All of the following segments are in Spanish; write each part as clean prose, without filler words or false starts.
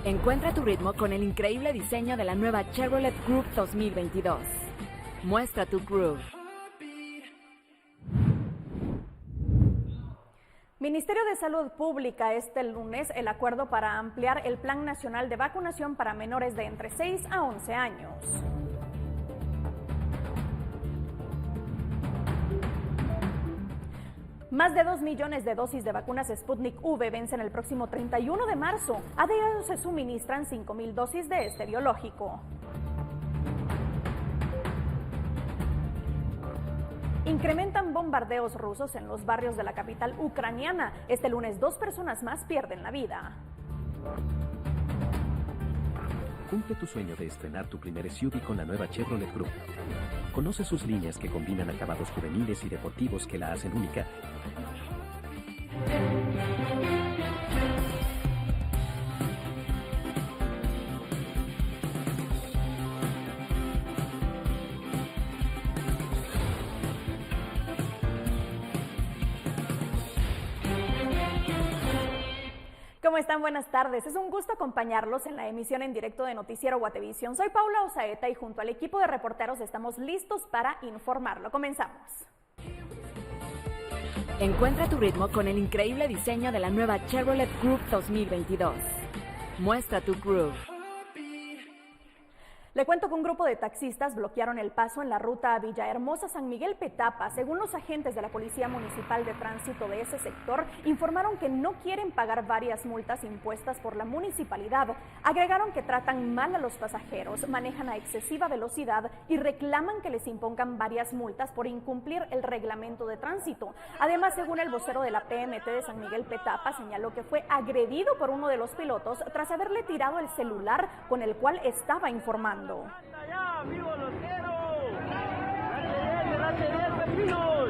Encuentra tu ritmo con el increíble diseño de la nueva Chevrolet Groove 2022. Muestra tu groove. Ministerio de Salud publica este lunes el acuerdo para ampliar el Plan Nacional de Vacunación para menores de entre 6 a 11 años. Más de 2 millones de dosis de vacunas Sputnik V vencen el próximo 31 de marzo. A diario se suministran 5,000 dosis de este biológico. Incrementan bombardeos rusos en los barrios de la capital ucraniana. Este lunes 2 personas más pierden la vida. Cumple tu sueño de estrenar tu primer SUV con la nueva Chevrolet Groove. Conoce sus líneas que combinan acabados juveniles y deportivos que la hacen única. ¿Cómo están? Buenas tardes. Es un gusto acompañarlos en la emisión en directo de Noticiero Guatevisión. Soy Paula Osaeta y junto al equipo de reporteros estamos listos para informarlo. Comenzamos. Encuentra tu ritmo con el increíble diseño de la nueva Chevrolet Groove 2022. Muestra tu groove. Le cuento que un grupo de taxistas bloquearon el paso en la ruta Villahermosa-San Miguel Petapa. Según los agentes de la Policía Municipal de Tránsito de ese sector, informaron que no quieren pagar varias multas impuestas por la municipalidad. Agregaron que tratan mal a los pasajeros, manejan a excesiva velocidad y reclaman que les impongan varias multas por incumplir el reglamento de tránsito. Además, según el vocero de la PMT de San Miguel Petapa, señaló que fue agredido por uno de los pilotos tras haberle tirado el celular con el cual estaba informando. ¡Ya, amigos, los quiero! ¡Date bien, pepinos!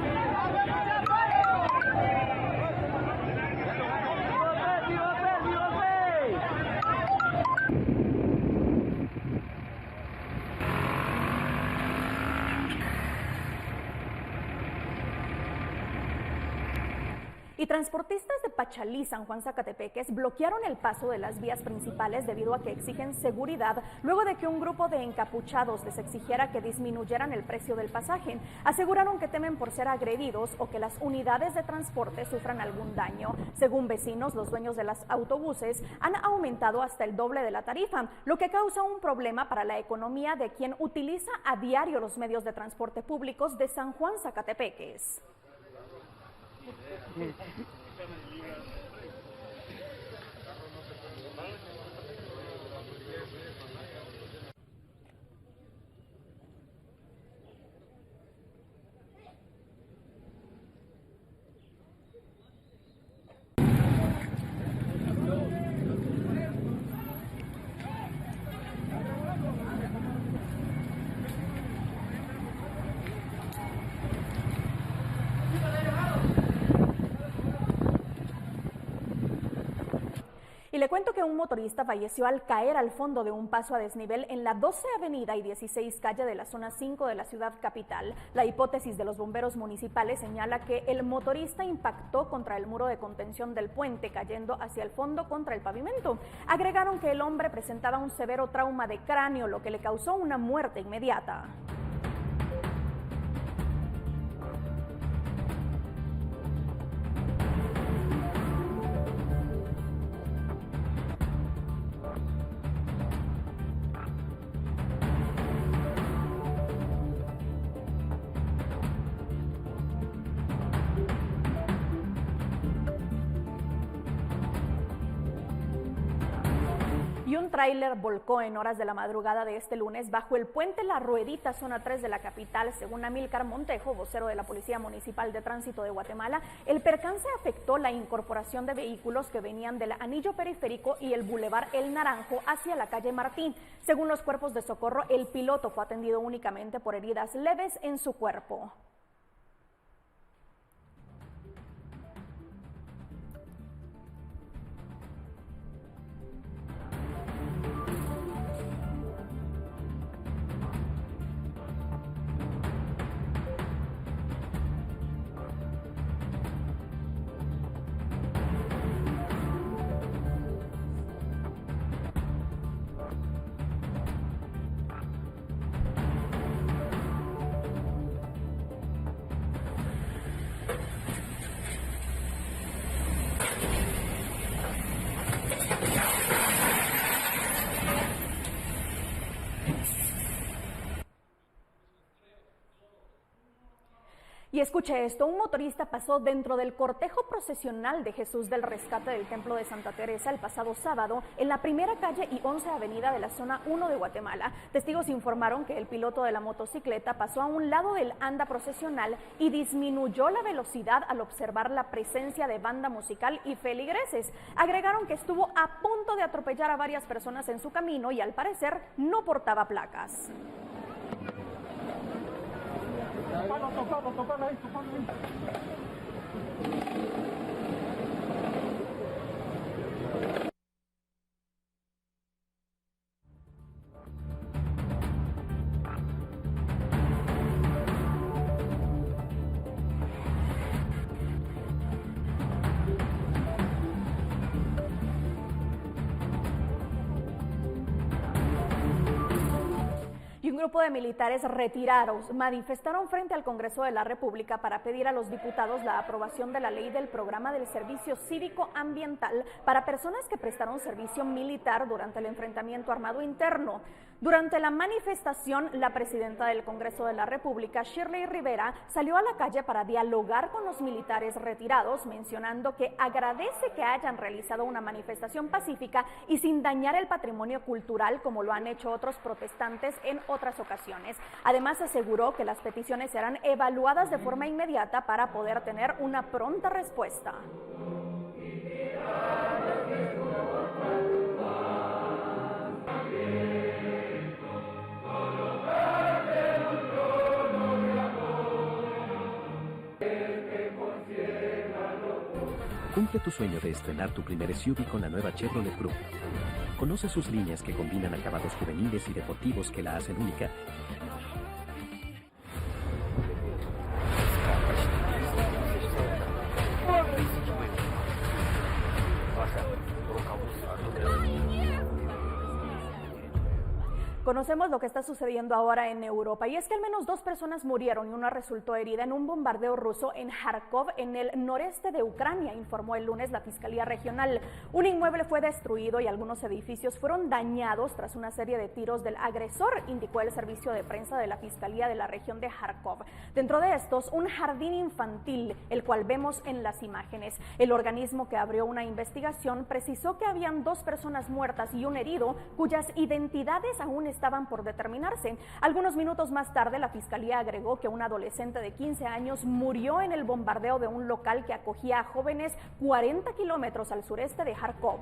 Y transportistas de Pachalí, San Juan Zacatepeques, bloquearon el paso de las vías principales debido a que exigen seguridad luego de que un grupo de encapuchados les exigiera que disminuyeran el precio del pasaje. Aseguraron que temen por ser agredidos o que las unidades de transporte sufran algún daño. Según vecinos, los dueños de los autobuses han aumentado hasta el doble de la tarifa, lo que causa un problema para la economía de quien utiliza a diario los medios de transporte públicos de San Juan Zacatepeques. Y le cuento que un motorista falleció al caer al fondo de un paso a desnivel en la 12 Avenida y 16 Calle de la zona 5 de la ciudad capital. La hipótesis de los bomberos municipales señala que el motorista impactó contra el muro de contención del puente, cayendo hacia el fondo contra el pavimento. Agregaron que el hombre presentaba un severo trauma de cráneo, lo que le causó una muerte inmediata. Y un tráiler volcó en horas de la madrugada de este lunes bajo el puente La Ruedita, zona 3 de la capital. Según Amílcar Montejo, vocero de la Policía Municipal de Tránsito de Guatemala, el percance afectó la incorporación de vehículos que venían del anillo periférico y el bulevar El Naranjo hacia la calle Martín. Según los cuerpos de socorro, el piloto fue atendido únicamente por heridas leves en su cuerpo. Y escuche esto, un motorista pasó dentro del cortejo procesional de Jesús del Rescate del Templo de Santa Teresa el pasado sábado en la primera calle y 11 avenida de la zona 1 de Guatemala. Testigos informaron que el piloto de la motocicleta pasó a un lado del anda procesional y disminuyó la velocidad al observar la presencia de banda musical y feligreses. Agregaron que estuvo a punto de atropellar a varias personas en su camino y al parecer no portaba placas. Y un grupo de militares retirados manifestaron frente al Congreso de la República para pedir a los diputados la aprobación de la ley del programa del servicio cívico ambiental para personas que prestaron servicio militar durante el enfrentamiento armado interno. Durante la manifestación, la presidenta del Congreso de la República, Shirley Rivera, salió a la calle para dialogar con los militares retirados, mencionando que agradece que hayan realizado una manifestación pacífica y sin dañar el patrimonio cultural como lo han hecho otros protestantes en otras ocasiones. Además, aseguró que las peticiones serán evaluadas de forma inmediata para poder tener una pronta respuesta. Cumple tu sueño de estrenar tu primer SUV con la nueva Chevrolet Group. Conoce sus líneas que combinan acabados juveniles y deportivos que la hacen única. Conocemos lo que está sucediendo ahora en Europa y es que al menos 2 personas murieron y una resultó herida en un bombardeo ruso en Kharkov, en el noreste de Ucrania, informó el lunes la Fiscalía Regional. Un inmueble fue destruido y algunos edificios fueron dañados tras una serie de tiros del agresor, indicó el servicio de prensa de la Fiscalía de la región de Kharkov. Dentro de estos, un jardín infantil, el cual vemos en las imágenes. El organismo que abrió una investigación precisó que habían 2 personas muertas y un herido cuyas identidades aún estaban por determinarse. Algunos minutos más tarde, la Fiscalía agregó que un adolescente de 15 años murió en el bombardeo de un local que acogía a jóvenes 40 kilómetros al sureste de Kharkov.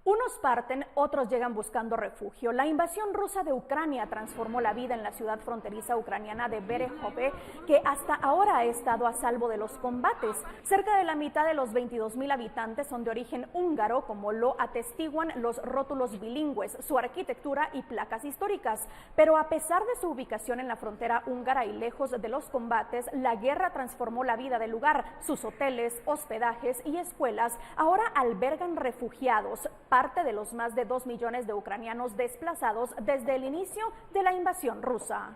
Unos parten, otros llegan buscando refugio. La invasión rusa de Ucrania transformó la vida en la ciudad fronteriza ucraniana de Berejove, que hasta ahora ha estado a salvo de los combates. Cerca de la mitad de los 22,000 habitantes son de origen húngaro, como lo atestiguan los rótulos bilingües, su arquitectura y placas históricas. Pero a pesar de su ubicación en la frontera húngara y lejos de los combates, la guerra transformó la vida del lugar. Sus hoteles, hospedajes y escuelas ahora albergan refugiados, parte de los más de 2 millones de ucranianos desplazados desde el inicio de la invasión rusa.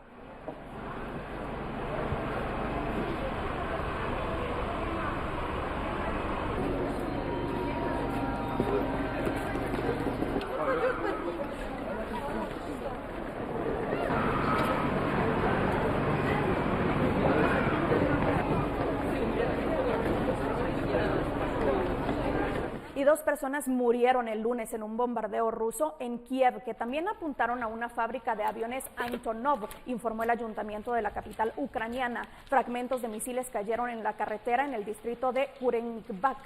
Y 2 personas murieron el lunes en un bombardeo ruso en Kiev, que también apuntaron a una fábrica de aviones Antonov, informó el ayuntamiento de la capital ucraniana. Fragmentos de misiles cayeron en la carretera en el distrito de Kurenivka,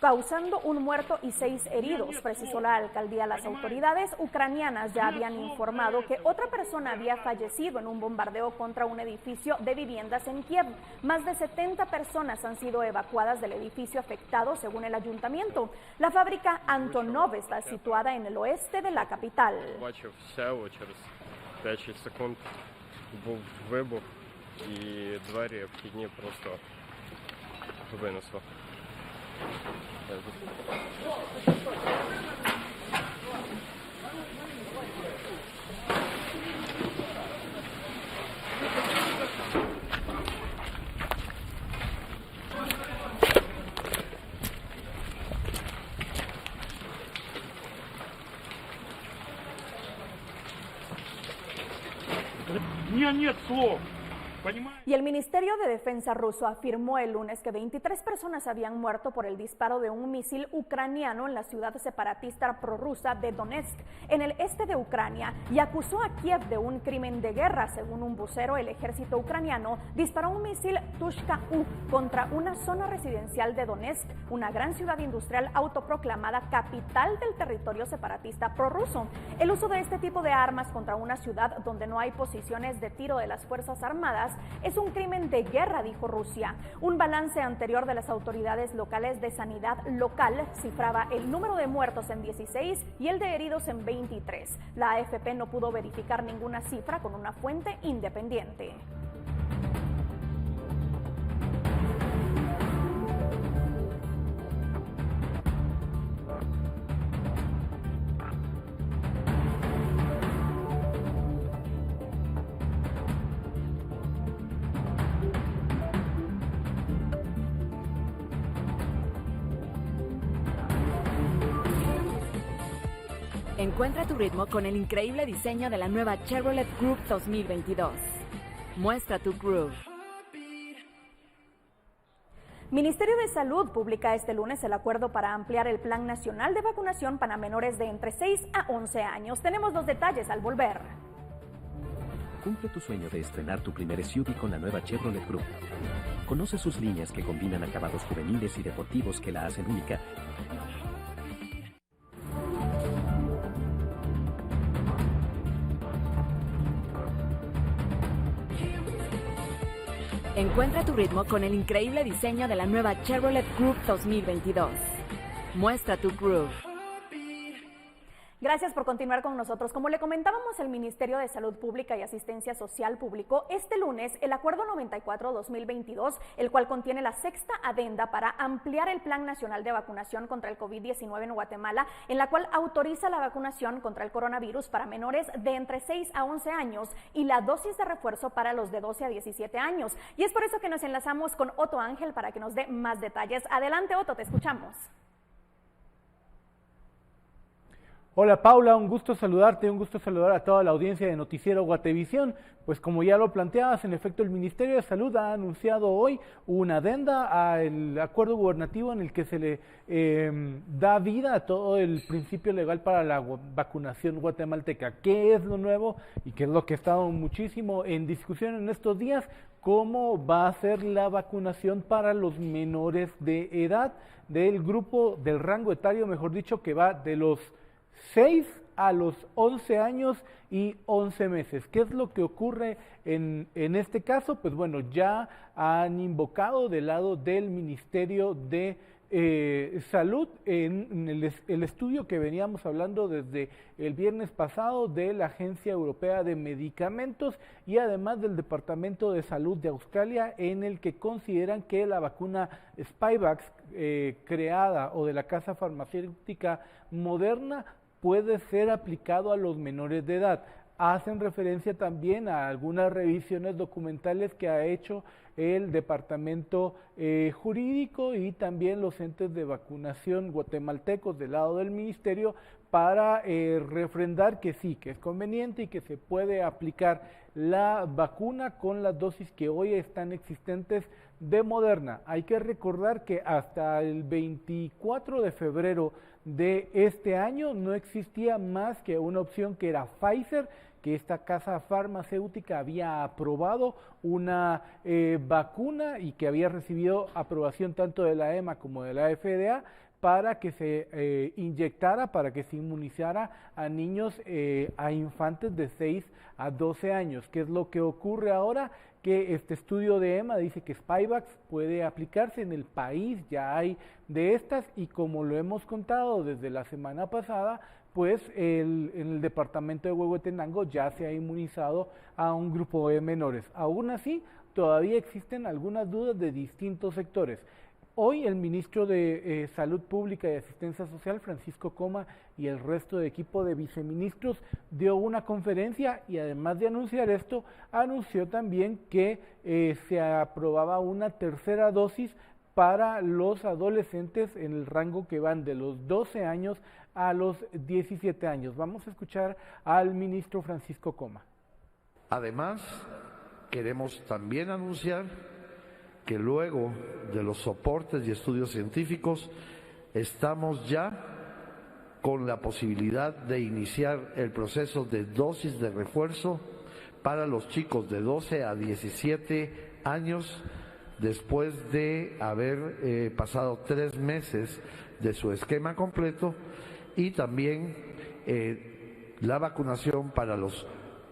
causando un muerto y 6 heridos, precisó la alcaldía. Las autoridades ucranianas ya habían informado que otra persona había fallecido en un bombardeo contra un edificio de viviendas en Kiev. Más de 70 personas han sido evacuadas del edificio afectado, según el ayuntamiento. La fábrica Antonov está situada en el oeste de la capital. Нет слов. Понимаете? Y el Ministerio de Defensa ruso afirmó el lunes que 23 personas habían muerto por el disparo de un misil ucraniano en la ciudad separatista prorrusa de Donetsk, en el este de Ucrania, y acusó a Kiev de un crimen de guerra. Según un vocero, el ejército ucraniano disparó un misil Tushka-U contra una zona residencial de Donetsk, una gran ciudad industrial autoproclamada capital del territorio separatista prorruso. El uso de este tipo de armas contra una ciudad donde no hay posiciones de tiro de las Fuerzas Armadas es un crimen de guerra, dijo Rusia. Un balance anterior de las autoridades locales de sanidad local cifraba el número de muertos en 16 y el de heridos en 23. La AFP no pudo verificar ninguna cifra con una fuente independiente. Encuentra tu ritmo con el increíble diseño de la nueva Chevrolet Group 2022. Muestra tu groove. Ministerio de Salud publica este lunes el acuerdo para ampliar el Plan Nacional de Vacunación para menores de entre 6 a 11 años. Tenemos los detalles al volver. Cumple tu sueño de estrenar tu primer SUV con la nueva Chevrolet Group. Conoce sus líneas que combinan acabados juveniles y deportivos que la hacen única. Encuentra tu ritmo con el increíble diseño de la nueva Chevrolet Group 2022. Muestra tu groove. Gracias por continuar con nosotros. Como le comentábamos, el Ministerio de Salud Pública y Asistencia Social publicó este lunes el Acuerdo 94-2022, el cual contiene la sexta adenda para ampliar el Plan Nacional de Vacunación contra el COVID-19 en Guatemala, en la cual autoriza la vacunación contra el coronavirus para menores de entre 6 a 11 años y la dosis de refuerzo para los de 12 a 17 años. Y es por eso que nos enlazamos con Otto Ángel para que nos dé más detalles. Adelante, Otto, te escuchamos. Hola Paula, un gusto saludarte, un gusto saludar a toda la audiencia de Noticiero Guatevisión. Pues como ya lo planteabas, en efecto el Ministerio de Salud ha anunciado hoy una adenda al acuerdo gubernativo en el que se le da vida a todo el principio legal para la vacunación guatemalteca. ¿Qué es lo nuevo y qué es lo que ha estado muchísimo en discusión en estos días? ¿Cómo va a ser la vacunación para los menores de edad del grupo, del rango etario, mejor dicho, que va de los 6 a los 11 años y 11 meses. ¿Qué es lo que ocurre en este caso? Pues bueno, ya han invocado del lado del Ministerio de Salud en el estudio que veníamos hablando desde el viernes pasado de la Agencia Europea de Medicamentos y además del Departamento de Salud de Australia, en el que consideran que la vacuna Spikevax creada o de la casa farmacéutica Moderna puede ser aplicado a los menores de edad. Hacen referencia también a algunas revisiones documentales que ha hecho el Departamento Jurídico y también los entes de vacunación guatemaltecos del lado del Ministerio para refrendar que sí, que es conveniente y que se puede aplicar la vacuna con las dosis que hoy están existentes de Moderna. Hay que recordar que hasta el 24 de febrero de este año no existía más que una opción que era Pfizer, que esta casa farmacéutica había aprobado una vacuna y que había recibido aprobación tanto de la EMA como de la FDA para que se inyectara, para que se inmunizara a niños, a infantes de 6 a 12 años. ¿Qué es lo que ocurre ahora? Que este estudio de EMA dice que Spikevax puede aplicarse en el país, ya hay de estas, y como lo hemos contado desde la semana pasada, pues en el departamento de Huehuetenango ya se ha inmunizado a un grupo de menores. Aún así, todavía existen algunas dudas de distintos sectores. hoy el ministro de Salud Pública y Asistencia Social, Francisco Coma, y el resto de equipo de viceministros dio una conferencia y además de anunciar esto, anunció también que se aprobaba una tercera dosis para los adolescentes en el rango que van de los 12 años a los 17 años. Vamos a escuchar al ministro Francisco Coma. Además, queremos también anunciar que luego de los soportes y estudios científicos, estamos ya con la posibilidad de iniciar el proceso de dosis de refuerzo para los chicos de 12 a 17 años después de haber pasado 3 meses de su esquema completo y también la vacunación para los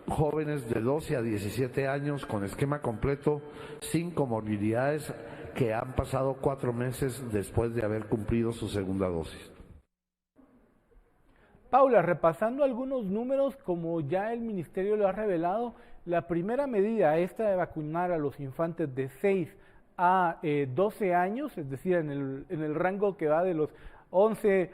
jóvenes de 12 a 17 años con esquema completo sin comorbilidades que han pasado 4 meses después de haber cumplido su segunda dosis. Paula, repasando algunos números, como ya el ministerio lo ha revelado, la primera medida, esta de vacunar a los infantes de 6 a 12 años, es decir, en el rango que va de los 11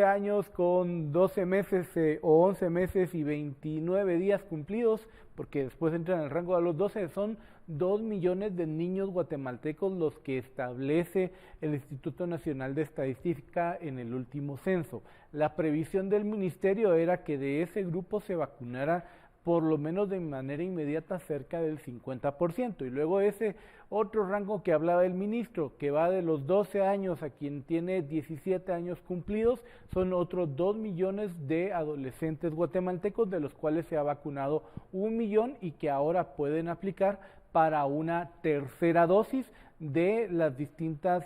años con 12 meses o 11 meses y 29 días cumplidos, porque después entran en el rango de los 12, son 2 millones de niños guatemaltecos los que establece el Instituto Nacional de Estadística en el último censo. La previsión del ministerio era que de ese grupo se vacunara por lo menos de manera inmediata cerca del 50%. Y luego ese otro rango que hablaba el ministro, que va de los 12 años a quien tiene 17 años cumplidos, son otros 2 millones de adolescentes guatemaltecos, de los cuales se ha vacunado 1 millón y que ahora pueden aplicar para una tercera dosis de las distintas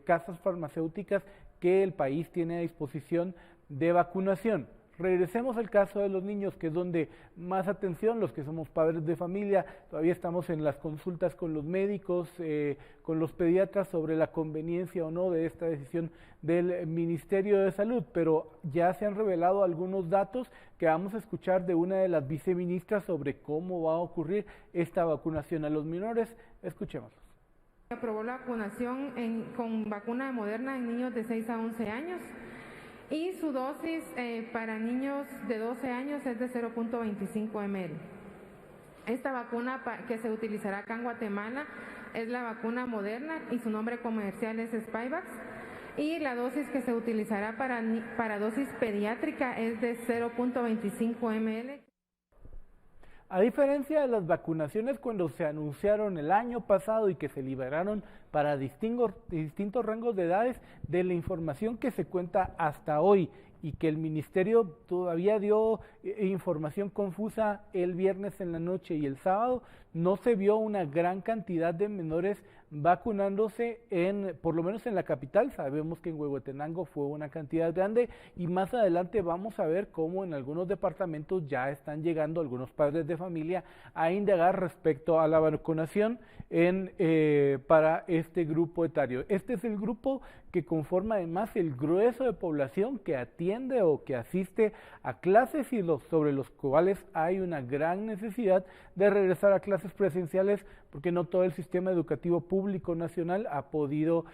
casas farmacéuticas que el país tiene a disposición de vacunación. Regresemos al caso de los niños, que es donde más atención, los que somos padres de familia, todavía estamos en las consultas con los médicos, con los pediatras sobre la conveniencia o no de esta decisión del Ministerio de Salud, pero ya se han revelado algunos datos que vamos a escuchar de una de las viceministras sobre cómo va a ocurrir esta vacunación a los menores. Escuchémoslos. Aprobó la vacunación con vacuna de Moderna en niños de 6 a 11 años. Y su dosis para niños de 12 años es de 0.25 ml. Esta vacuna que se utilizará acá en Guatemala es la vacuna Moderna y su nombre comercial es Spikevax. Y la dosis que se utilizará para dosis pediátrica es de 0.25 ml. A diferencia de las vacunaciones cuando se anunciaron el año pasado y que se liberaron para distintos rangos de edades, de la información que se cuenta hasta hoy y que el ministerio todavía dio información confusa el viernes en la noche y el sábado, no se vio una gran cantidad de menores vacunándose por lo menos en la capital. Sabemos que en Huehuetenango fue una cantidad grande y más adelante vamos a ver cómo en algunos departamentos ya están llegando algunos padres de familia a indagar respecto a la vacunación para este grupo etario. Este es el grupo que conforma además el grueso de población que atiende o que asiste a clases y sobre los cuales hay una gran necesidad de regresar a clases presenciales, porque no todo el sistema educativo público nacional ha podido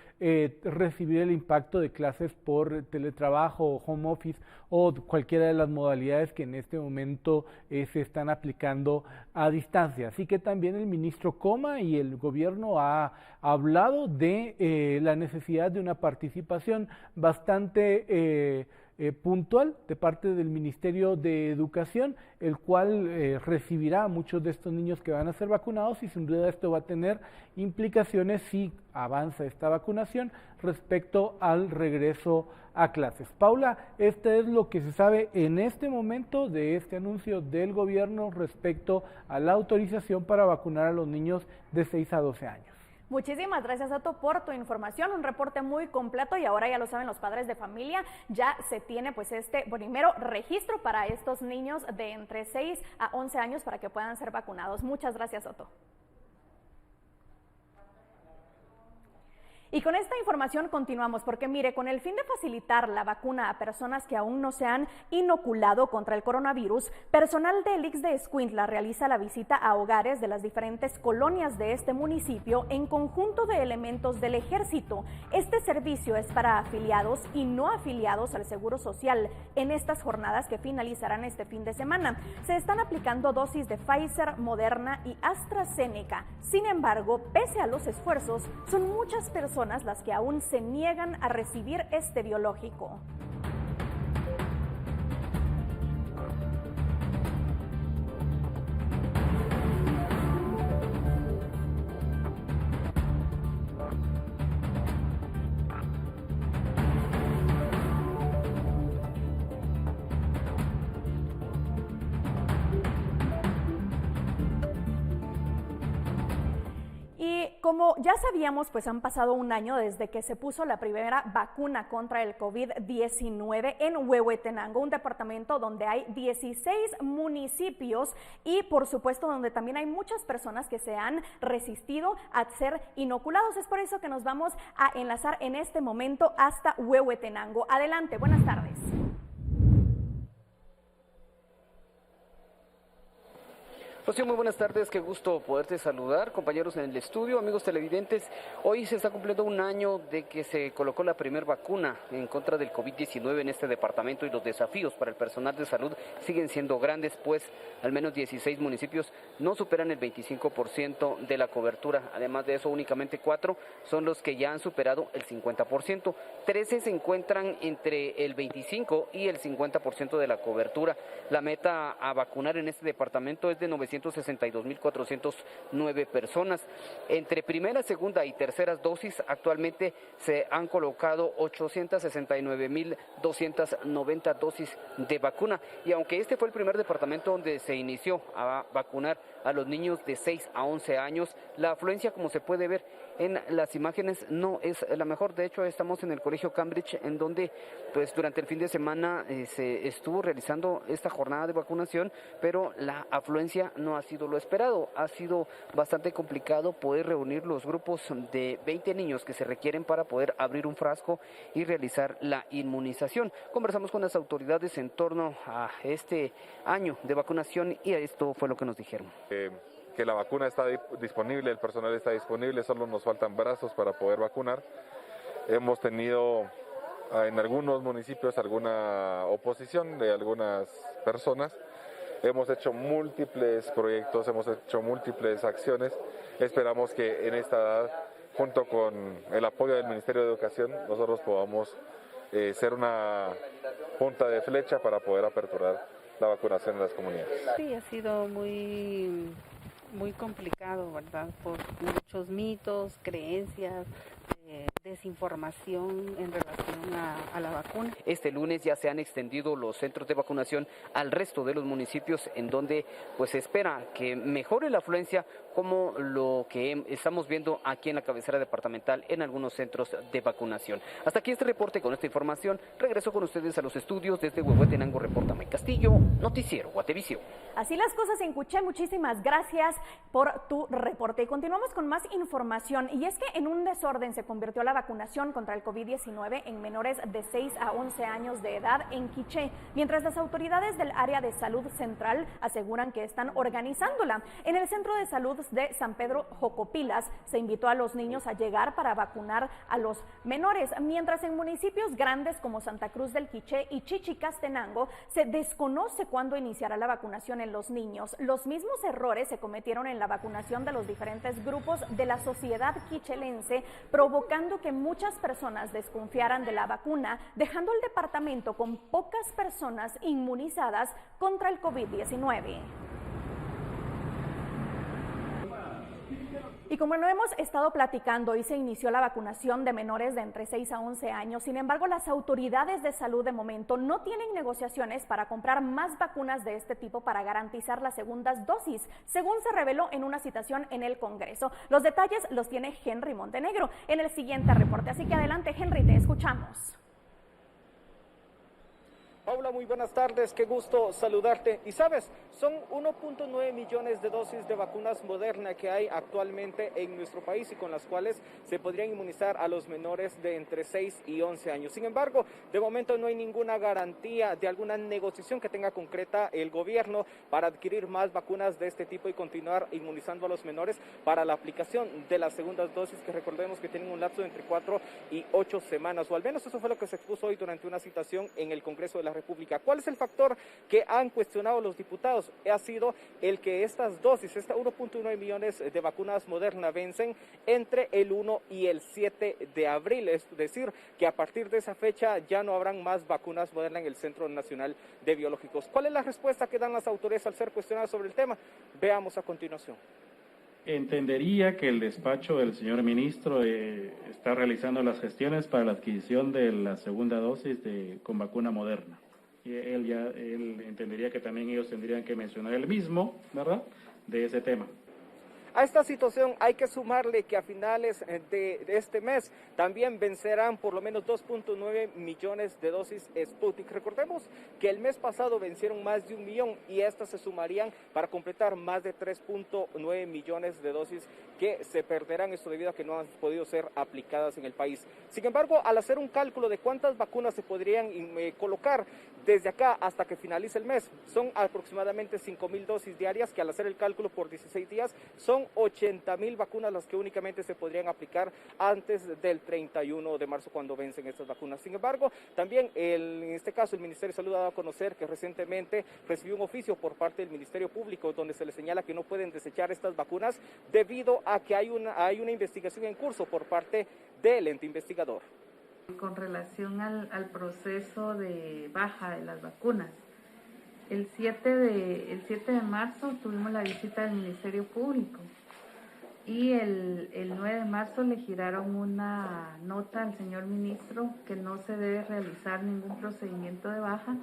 recibir el impacto de clases por teletrabajo o home office o cualquiera de las modalidades que en este momento se están aplicando a distancia. Así que también el ministro Coma y el gobierno ha hablado de la necesidad de una participación bastante puntual de parte del Ministerio de Educación, el cual recibirá a muchos de estos niños que van a ser vacunados y sin duda esto va a tener implicaciones si avanza esta vacunación respecto al regreso a clases. Paula, este es lo que se sabe en este momento de este anuncio del gobierno respecto a la autorización para vacunar a los niños de 6 a 12 años. Muchísimas gracias, Otto, por tu información, un reporte muy completo y ahora ya lo saben los padres de familia, ya se tiene pues primero registro para estos niños de entre 6 a 11 años para que puedan ser vacunados. Muchas gracias, Otto. Y con esta información continuamos porque mire, con el fin de facilitar la vacuna a personas que aún no se han inoculado contra el coronavirus, personal del IX de Escuintla realiza la visita a hogares de las diferentes colonias de este municipio en conjunto de elementos del Ejército. Este servicio es para afiliados y no afiliados al Seguro Social en estas jornadas que finalizarán este fin de semana. Se están aplicando dosis de Pfizer, Moderna y AstraZeneca. Sin embargo, pese a los esfuerzos, son muchas personas las que aún se niegan a recibir este biológico. Como ya sabíamos, pues han pasado un año desde que se puso la primera vacuna contra el COVID-19 en Huehuetenango, un departamento donde hay 16 municipios y por supuesto donde también hay muchas personas que se han resistido a ser inoculados. Es por eso que nos vamos a enlazar en este momento hasta Huehuetenango. Adelante, buenas tardes. Rocío, muy buenas tardes, qué gusto poderte saludar, compañeros en el estudio, amigos televidentes. Hoy se está cumpliendo un año de que se colocó la primera vacuna en contra del COVID-19 en este departamento y los desafíos para el personal de salud siguen siendo grandes, pues al menos 16 municipios no superan el 25% de la cobertura. Además de eso, únicamente 4 son los que ya han superado el 50%. 13 se encuentran entre el 25 y el 50% de la cobertura. La meta a vacunar en este departamento es de 962.409 personas. Entre primera, segunda y terceras dosis actualmente se han colocado 869.290 dosis de vacuna. Y aunque este fue el primer departamento donde se inició a vacunar a los niños de 6 a 11 años, la afluencia, como se puede ver en las imágenes, no es la mejor. De hecho, estamos en el Colegio Cambridge, en donde pues durante el fin de semana se estuvo realizando esta jornada de vacunación, pero la afluencia no ha sido lo esperado. Ha sido bastante complicado poder reunir los grupos de 20 niños que se requieren para poder abrir un frasco y realizar la inmunización. Conversamos con las autoridades en torno a este año de vacunación y esto fue lo que nos dijeron. Que la vacuna está disponible, el personal está disponible, solo nos faltan brazos para poder vacunar. Hemos tenido en algunos municipios alguna oposición de algunas personas. Hemos hecho múltiples proyectos, hemos hecho múltiples acciones. Esperamos que en esta edad, junto con el apoyo del Ministerio de Educación, nosotros podamos ser una punta de flecha para poder aperturar la vacunación en las comunidades. Sí, ha sido muy complicado, ¿verdad? Por muchos mitos, creencias, desinformación en relación a la vacuna. Este lunes ya se han extendido los centros de vacunación al resto de los municipios, en donde pues se espera que mejore la afluencia, como lo que estamos viendo aquí en la cabecera departamental en algunos centros de vacunación. Hasta aquí este reporte. Con esta información regreso con ustedes a los estudios desde Huehuetenango. Reporta May Castillo, Noticiero Guatevisión. Así las cosas en Cuché. Muchísimas gracias por tu reporte. Y continuamos con más información. Y es que en un desorden se convirtió la vacunación contra el COVID-19 en menores de 6 a 11 años de edad en Quiché, mientras las autoridades del área de salud central aseguran que están organizándola. En el Centro de Salud de San Pedro Jocopilas se invitó a los niños a llegar para vacunar a los menores, mientras en municipios grandes como Santa Cruz del Quiché y Chichicastenango se desconoce cuándo iniciará la vacunación en los niños. Los mismos errores se cometieron en la vacunación de los diferentes grupos de la sociedad quichelense, provocando que muchas personas desconfiaran de la vacuna, dejando el departamento con pocas personas inmunizadas contra el COVID-19. Y como lo hemos estado platicando, hoy se inició la vacunación de menores de entre 6 a 11 años. Sin embargo, las autoridades de salud de momento no tienen negociaciones para comprar más vacunas de este tipo para garantizar las segundas dosis, según se reveló en una citación en el Congreso. Los detalles los tiene Henry Montenegro en el siguiente reporte. Así que adelante, Henry, te escuchamos. Paula, muy buenas tardes, qué gusto saludarte. Y sabes, son 1.9 millones de dosis de vacunas Moderna que hay actualmente en nuestro país y con las cuales se podrían inmunizar a los menores de entre 6 y 11 años. Sin embargo, de momento no hay ninguna garantía de alguna negociación que tenga concreta el gobierno para adquirir más vacunas de este tipo y continuar inmunizando a los menores para la aplicación de las segundas dosis, que recordemos que tienen un lapso de entre 4 y 8 semanas, o al menos eso fue lo que se expuso hoy durante una citación en el Congreso de la República. ¿Cuál es el factor que han cuestionado los diputados? Ha sido el que estas dosis, esta 1.9 millones de vacunas Moderna vencen entre el 1 y el 7 de abril, es decir, que a partir de esa fecha ya no habrán más vacunas Moderna en el Centro Nacional de Biológicos. ¿Cuál es la respuesta que dan las autoridades al ser cuestionadas sobre el tema? Veamos a continuación. Entendería que el despacho del señor ministro está realizando las gestiones para la adquisición de la segunda dosis con vacuna Moderna. Y él entendería que también ellos tendrían que mencionar el mismo, ¿verdad?, de ese tema. A esta situación hay que sumarle que a finales de este mes también vencerán por lo menos 2.9 millones de dosis Sputnik. Recordemos que el mes pasado vencieron más de 1 millón y estas se sumarían para completar más de 3.9 millones de dosis que se perderán, esto debido a que no han podido ser aplicadas en el país. Sin embargo, al hacer un cálculo de cuántas vacunas se podrían colocar desde acá hasta que finalice el mes, son aproximadamente 5.000 dosis diarias, que al hacer el cálculo por 16 días son 80.000 vacunas las que únicamente se podrían aplicar antes del 31 de marzo, cuando vencen estas vacunas. Sin embargo, también en este caso el Ministerio de Salud ha dado a conocer que recientemente recibió un oficio por parte del Ministerio Público donde se le señala que no pueden desechar estas vacunas debido a que hay una investigación en curso por parte del ente investigador. Con relación al proceso de baja de las vacunas, el 7 de marzo tuvimos la visita del Ministerio Público y el 9 de marzo le giraron una nota al señor ministro que no se debe realizar ningún procedimiento de baja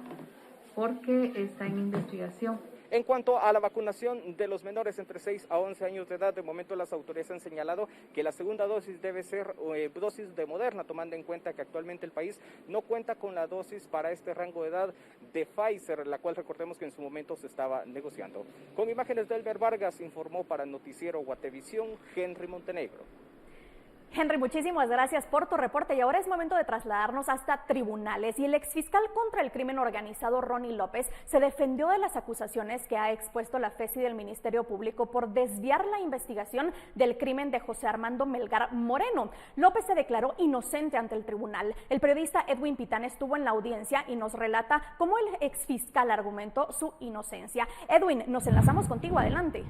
porque está en investigación. En cuanto a la vacunación de los menores entre 6 a 11 años de edad, de momento las autoridades han señalado que la segunda dosis debe ser dosis de Moderna, tomando en cuenta que actualmente el país no cuenta con la dosis para este rango de edad de Pfizer, la cual recordemos que en su momento se estaba negociando. Con imágenes de Elber Vargas, informó para el noticiero Guatevisión, Henry Montenegro. Henry, muchísimas gracias por tu reporte y ahora es momento de trasladarnos hasta tribunales. Y el exfiscal contra el crimen organizado, Ronnie López, se defendió de las acusaciones que ha expuesto la FESI del Ministerio Público por desviar la investigación del crimen de José Armando Melgar Moreno. López se declaró inocente ante el tribunal. El periodista Edwin Pitán estuvo en la audiencia y nos relata cómo el exfiscal argumentó su inocencia. Edwin, nos enlazamos contigo, adelante.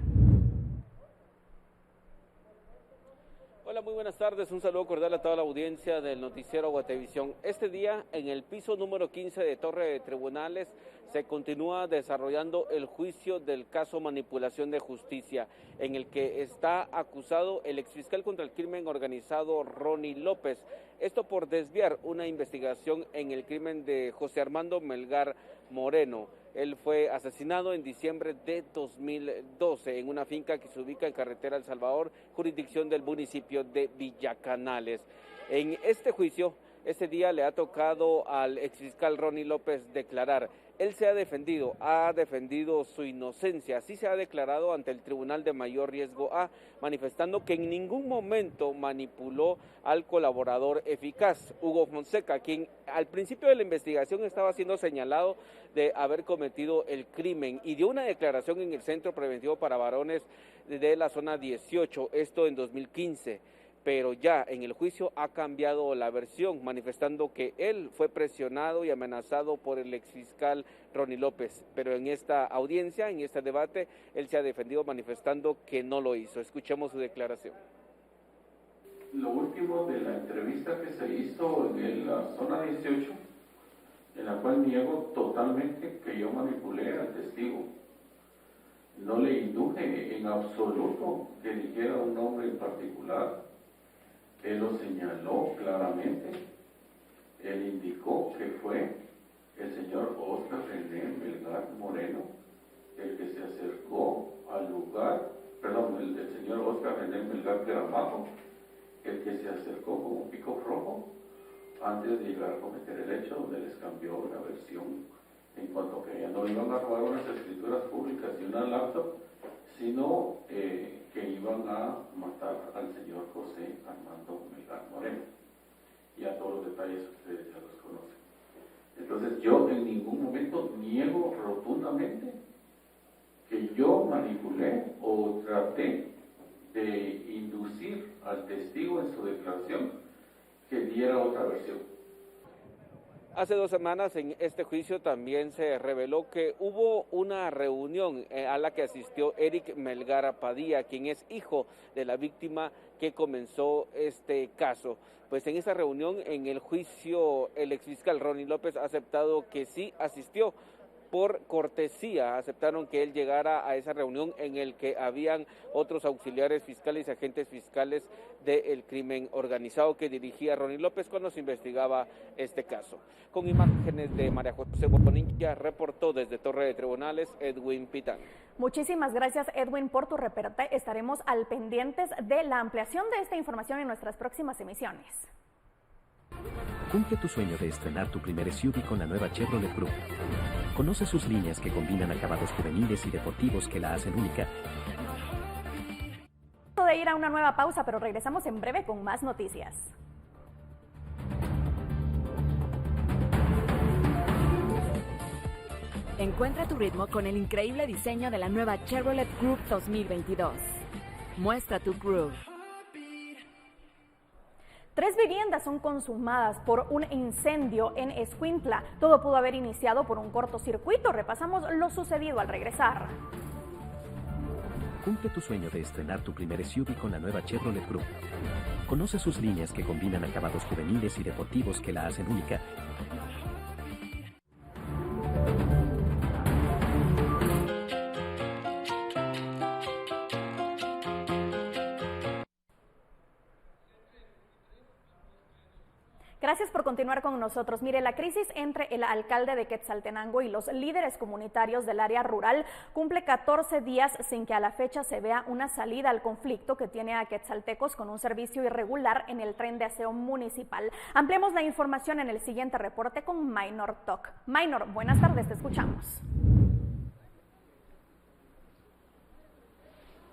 Hola, muy buenas tardes, un saludo cordial a toda la audiencia del noticiero Guatevisión. Este día, en el piso número 15 de Torre de Tribunales, se continúa desarrollando el juicio del caso Manipulación de Justicia, en el que está acusado el exfiscal contra el crimen organizado Ronnie López. Esto por desviar una investigación en el crimen de José Armando Melgar Moreno. Él fue asesinado en diciembre de 2012 en una finca que se ubica en carretera El Salvador, jurisdicción del municipio de Villacanales. En este juicio, este día le ha tocado al exfiscal Ronnie López declarar. Él se ha defendido su inocencia, así se ha declarado ante el Tribunal de Mayor Riesgo A, manifestando que en ningún momento manipuló al colaborador eficaz, Hugo Fonseca, quien al principio de la investigación estaba siendo señalado de haber cometido el crimen y dio una declaración en el Centro Preventivo para Varones de la zona 18, esto en 2015. Pero ya en el juicio ha cambiado la versión, manifestando que él fue presionado y amenazado por el exfiscal Ronnie López. Pero en esta audiencia, en este debate, él se ha defendido manifestando que no lo hizo. Escuchemos su declaración. Lo último de la entrevista que se hizo en la zona 18, en la cual niego totalmente que yo manipulé al testigo. No le induje en absoluto que dijera un nombre en particular. Él lo señaló claramente. Él indicó que fue el señor Oscar René Melgar Moreno el que se acercó al lugar, el señor Oscar René Melgar Gramajo, el que se acercó con un pico rojo antes de llegar a cometer el hecho, donde les cambió la versión en cuanto a que no iban a robar unas escrituras públicas y una laptop, sino que iban a matar al señor José Armando Melgar Moreno. Y a todos los detalles ustedes ya los conocen. Entonces yo en ningún momento niego rotundamente que yo manipulé o traté de inducir al testigo en su declaración que diera otra versión. Hace 2 semanas en este juicio también se reveló que hubo una reunión a la que asistió Eric Melgar Padilla, quien es hijo de la víctima que comenzó este caso. Pues en esa reunión, en el juicio, el exfiscal Ronnie López ha aceptado que sí asistió. Por cortesía aceptaron que él llegara a esa reunión en el que habían otros auxiliares fiscales y agentes fiscales del crimen organizado que dirigía Ronnie López cuando se investigaba este caso. Con imágenes de María José Bonilla, reportó desde Torre de Tribunales Edwin Pitán. Muchísimas gracias, Edwin, por tu reporte. Estaremos al pendientes de la ampliación de esta información en nuestras próximas emisiones. Cumple tu sueño de estrenar tu primer SUV con la nueva Chevrolet Group. Conoce sus líneas que combinan acabados juveniles y deportivos que la hacen única. De ir a una nueva pausa, pero regresamos en breve con más noticias. Encuentra tu ritmo con el increíble diseño de la nueva Chevrolet Group 2022. Muestra tu groove. 3 viviendas son consumadas por un incendio en Escuintla. Todo pudo haber iniciado por un cortocircuito. Repasamos lo sucedido al regresar. Cumple tu sueño de estrenar tu primer SUV con la nueva Chevrolet Group. Conoce sus líneas que combinan acabados juveniles y deportivos que la hacen única. Gracias por continuar con nosotros. Mire, la crisis entre el alcalde de Quetzaltenango y los líderes comunitarios del área rural cumple 14 días sin que a la fecha se vea una salida al conflicto que tiene a quetzaltecos con un servicio irregular en el tren de aseo municipal. Ampliemos la información en el siguiente reporte con Minor Talk. Minor, buenas tardes, te escuchamos.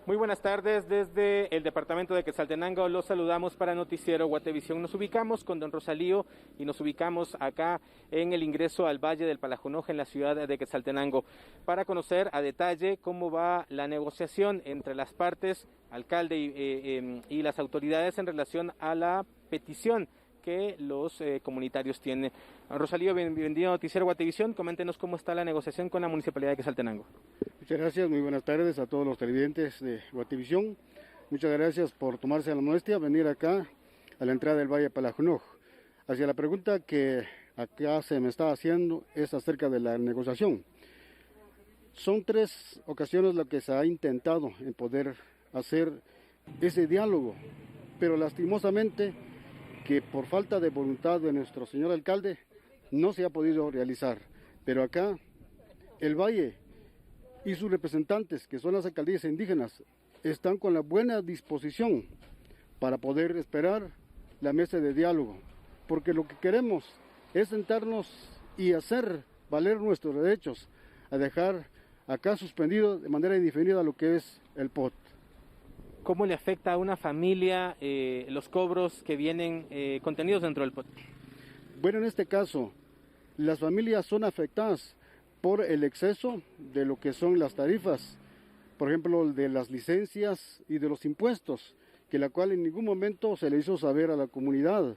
Muy buenas tardes, desde el departamento de Quetzaltenango los saludamos para Noticiero Guatevisión. Nos ubicamos con don Rosalío y nos ubicamos acá en el ingreso al Valle del Palajunoj en la ciudad de Quetzaltenango para conocer a detalle cómo va la negociación entre las partes, alcalde y las autoridades en relación a la petición que los comunitarios tienen. Rosalío, bienvenido a Noticiero Guatevisión. Coméntenos cómo está la negociación con la Municipalidad de Quetzaltenango. Muchas gracias, muy buenas tardes a todos los televidentes de Guatevisión. Muchas gracias por tomarse la molestia venir acá a la entrada del Valle Palajunoj. Hacia la pregunta que acá se me está haciendo es acerca de la negociación. Son 3 ocasiones lo que se ha intentado en poder hacer ese diálogo, pero lastimosamente que por falta de voluntad de nuestro señor alcalde no se ha podido realizar. Pero acá el Valle y sus representantes, que son las alcaldías indígenas, están con la buena disposición para poder esperar la mesa de diálogo, porque lo que queremos es sentarnos y hacer valer nuestros derechos, a dejar acá suspendido de manera indefinida lo que es el POT. ¿Cómo le afecta a una familia los cobros que vienen contenidos dentro del POT? Bueno, en este caso, las familias son afectadas por el exceso de lo que son las tarifas, por ejemplo, de las licencias y de los impuestos, que la cual en ningún momento se le hizo saber a la comunidad,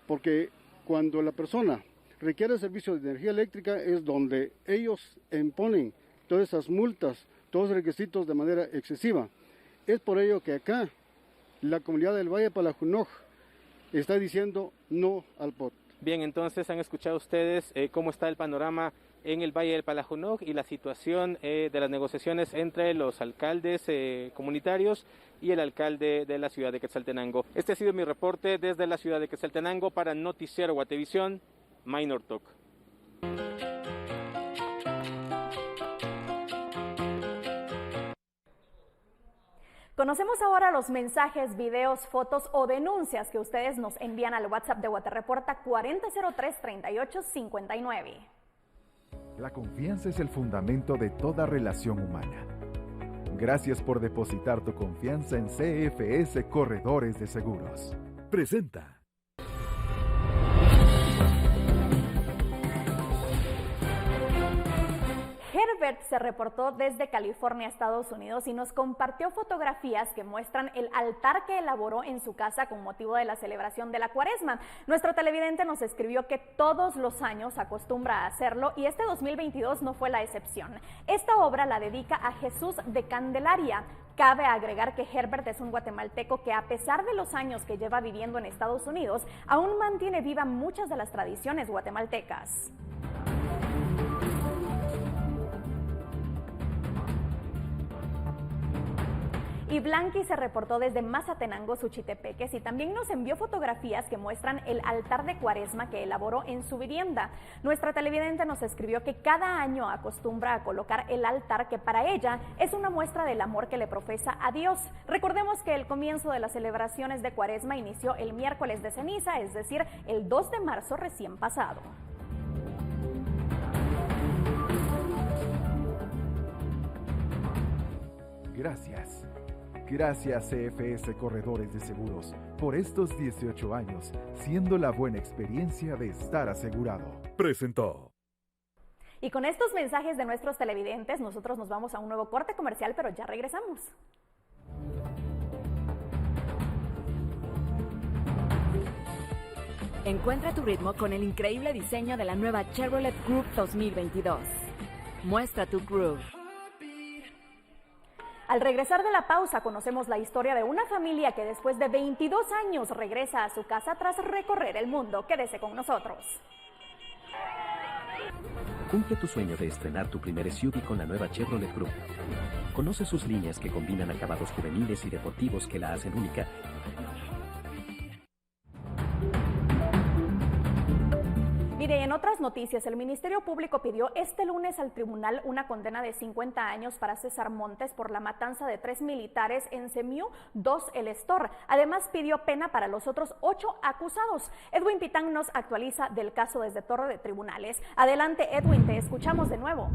porque cuando la persona requiere servicio de energía eléctrica es donde ellos imponen todas esas multas, todos los requisitos de manera excesiva. Es por ello que acá la comunidad del Valle Palajunoj está diciendo no al POT. Bien, entonces han escuchado ustedes cómo está el panorama en el Valle del Palajunoj y la situación de las negociaciones entre los alcaldes comunitarios y el alcalde de la ciudad de Quetzaltenango. Este ha sido mi reporte desde la ciudad de Quetzaltenango para Noticiero Guatevisión, Minor Talk. Conocemos ahora los mensajes, videos, fotos o denuncias que ustedes nos envían al WhatsApp de Guatereporta 4003-3859. La confianza es el fundamento de toda relación humana. Gracias por depositar tu confianza en CFS Corredores de Seguros. Presenta. Herbert se reportó desde California, Estados Unidos, y nos compartió fotografías que muestran el altar que elaboró en su casa con motivo de la celebración de la Cuaresma. Nuestro televidente nos escribió que todos los años acostumbra a hacerlo y este 2022 no fue la excepción. Esta obra la dedica a Jesús de Candelaria. Cabe agregar que Herbert es un guatemalteco que, a pesar de los años que lleva viviendo en Estados Unidos, aún mantiene viva muchas de las tradiciones guatemaltecas. Y Blanqui se reportó desde Mazatenango, Suchitepeques, y también nos envió fotografías que muestran el altar de Cuaresma que elaboró en su vivienda. Nuestra televidente nos escribió que cada año acostumbra a colocar el altar, que para ella es una muestra del amor que le profesa a Dios. Recordemos que el comienzo de las celebraciones de Cuaresma inició el miércoles de ceniza, es decir, el 2 de marzo recién pasado. Gracias. Gracias CFS Corredores de Seguros por estos 18 años, siendo la buena experiencia de estar asegurado. Presentó. Y con estos mensajes de nuestros televidentes, nosotros nos vamos a un nuevo corte comercial, pero ya regresamos. Encuentra tu ritmo con el increíble diseño de la nueva Chevrolet Group 2022. Muestra tu groove. Al regresar de la pausa, conocemos la historia de una familia que después de 22 años regresa a su casa tras recorrer el mundo. Quédese con nosotros. Cumple tu sueño de estrenar tu primer SUV con la nueva Chevrolet Group. Conoce sus líneas que combinan acabados juveniles y deportivos que la hacen única. Mire, en otras noticias, el Ministerio Público pidió este lunes al tribunal una condena de 50 años para César Montes por la matanza de 3 militares en Semiu 2 El Estor. Además, pidió pena para los otros 8 acusados. Edwin Pitán nos actualiza del caso desde Torre de Tribunales. Adelante, Edwin, te escuchamos de nuevo.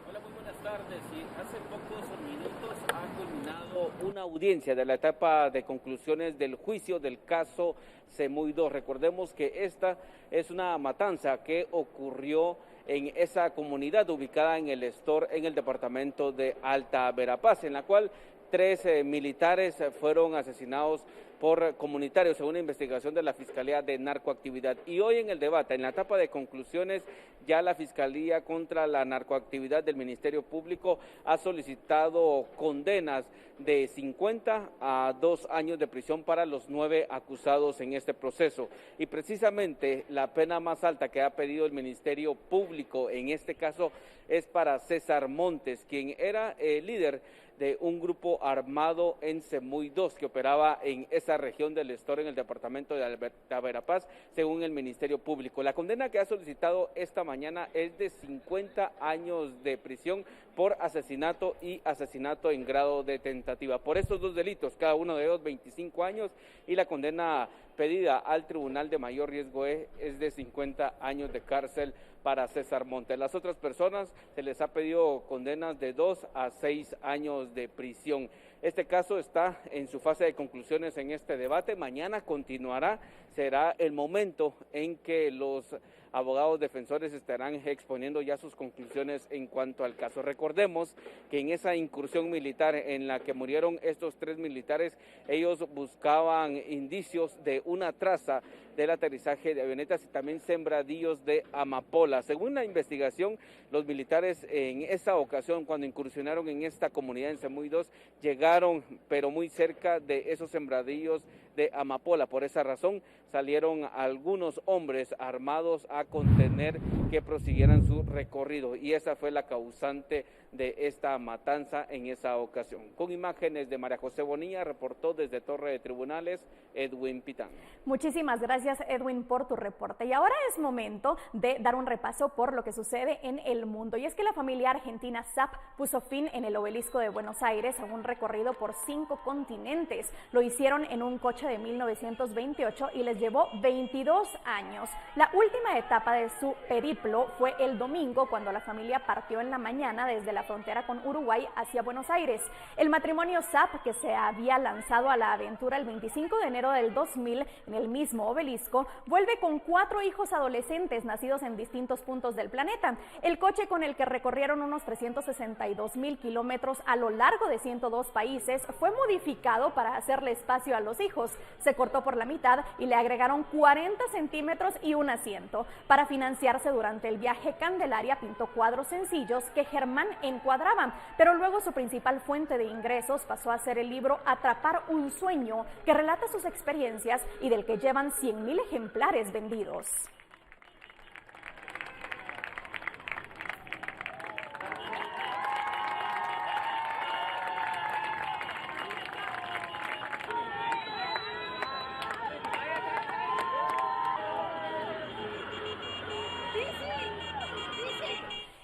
Hola, muy buenas tardes. Sí, hace pocos minutos ha culminado una audiencia de la etapa de conclusiones del juicio del caso Semuy 2. Recordemos que esta es una matanza que ocurrió en esa comunidad ubicada en el Estor, en el departamento de Alta Verapaz, en la cual 3 militares fueron asesinados por comunitarios según una investigación de la Fiscalía de Narcoactividad. Y hoy en el debate, en la etapa de conclusiones, ya la Fiscalía contra la Narcoactividad del Ministerio Público ha solicitado condenas de 50 a 2 años de prisión para los 9 acusados en este proceso. Y precisamente la pena más alta que ha pedido el Ministerio Público en este caso es para César Montes, quien era el líder de un grupo armado en Semuy 2 que operaba en esa región del Estor, en el departamento de Verapaz, según el Ministerio Público. La condena que ha solicitado esta mañana es de 50 años de prisión por asesinato y asesinato en grado de tentativa. Por estos 2 delitos, cada uno de ellos 25 años, y la condena pedida al Tribunal de Mayor Riesgo es de 50 años de cárcel para César Montes. Las otras personas se les ha pedido condenas de 2 a 6 años de prisión. Este caso está en su fase de conclusiones en este debate. Mañana continuará, será el momento en que los abogados defensores estarán exponiendo ya sus conclusiones en cuanto al caso. Recordemos que en esa incursión militar en la que murieron estos 3 militares, ellos buscaban indicios de una traza del aterrizaje de avionetas y también sembradíos de amapola. Según la investigación, los militares en esa ocasión, cuando incursionaron en esta comunidad en Semuy 2, llegaron pero muy cerca de esos sembradíos de amapola. Por esa razón salieron algunos hombres armados a contener que prosiguieran su recorrido, y esa fue la causante de esta matanza en esa ocasión. Con imágenes de María José Bonilla, reportó desde Torre de Tribunales Edwin Pitán. Muchísimas gracias, Edwin, por tu reporte. Y ahora es momento de dar un repaso por lo que sucede en el mundo. Y es que la familia argentina Zapp puso fin en el obelisco de Buenos Aires a un recorrido por 5 continentes. Lo hicieron en un coche de 1928 y les llevó 22 años. La última etapa de su periplo fue el domingo, cuando la familia partió en la mañana desde la frontera con Uruguay hacia Buenos Aires. El matrimonio Zapp, que se había lanzado a la aventura el 25 de enero del 2000 en el mismo obelisco, vuelve con 4 hijos adolescentes nacidos en distintos puntos del planeta. El coche, con el que recorrieron unos 362,000 kilómetros a lo largo de 102 países, fue modificado para hacerle espacio a los hijos. Se cortó por la mitad y le agregaron 40 centímetros y un asiento. Para financiarse durante el viaje, Candelaria pintó cuadros sencillos que Germán encuadraba, pero luego su principal fuente de ingresos pasó a ser el libro Atrapar un sueño, que relata sus experiencias y del que llevan 100,000 ejemplares vendidos.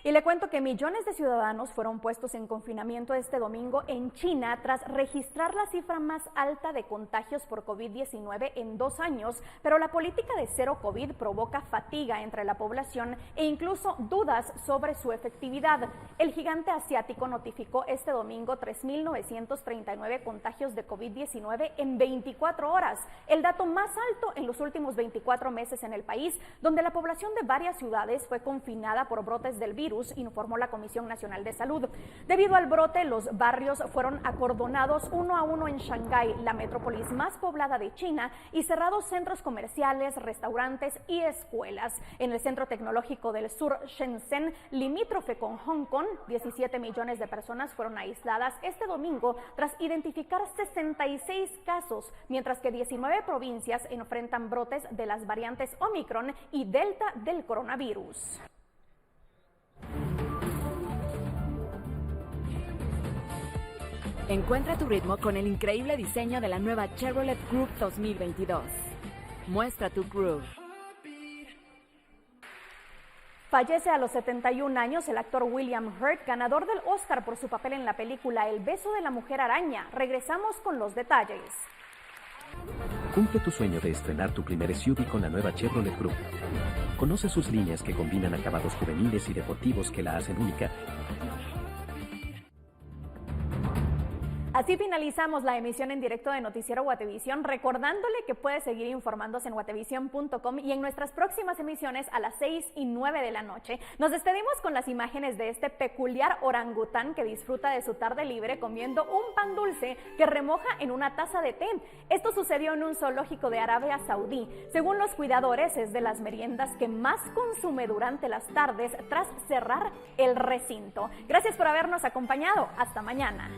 Y le cuento que millones de ciudadanos fueron puestos en confinamiento este domingo en China tras registrar la cifra más alta de contagios por COVID-19 en 2 años, pero la política de cero COVID provoca fatiga entre la población e incluso dudas sobre su efectividad. El gigante asiático notificó este domingo 3.939 contagios de COVID-19 en 24 horas, el dato más alto en los últimos 24 meses en el país, donde la población de varias ciudades fue confinada por brotes del virus, informó la Comisión Nacional de Salud. Debido al brote, los barrios fueron acordonados uno a uno en Shanghái, la metrópolis más poblada de China, y cerrados centros comerciales, restaurantes y escuelas. En el centro tecnológico del sur, Shenzhen, limítrofe con Hong Kong, 17 millones de personas fueron aisladas este domingo tras identificar 66 casos, mientras que 19 provincias enfrentan brotes de las variantes Omicron y Delta del coronavirus. Encuentra tu ritmo con el increíble diseño de la nueva Chevrolet Group 2022. Muestra tu groove. Fallece a los 71 años el actor William Hurt, ganador del Oscar por su papel en la película El beso de la mujer araña. Regresamos con los detalles. Cumple tu sueño de estrenar tu primer SUV con la nueva Chevrolet Group. Conoce sus líneas que combinan acabados juveniles y deportivos que la hacen única. Así finalizamos la emisión en directo de Noticiero Guatevisión, recordándole que puede seguir informándose en guatevisión.com y en nuestras próximas emisiones a las 6 y 9 de la noche. Nos despedimos con las imágenes de este peculiar orangután que disfruta de su tarde libre comiendo un pan dulce que remoja en una taza de té. Esto sucedió en un zoológico de Arabia Saudí. Según los cuidadores, es de las meriendas que más consume durante las tardes tras cerrar el recinto. Gracias por habernos acompañado. Hasta mañana.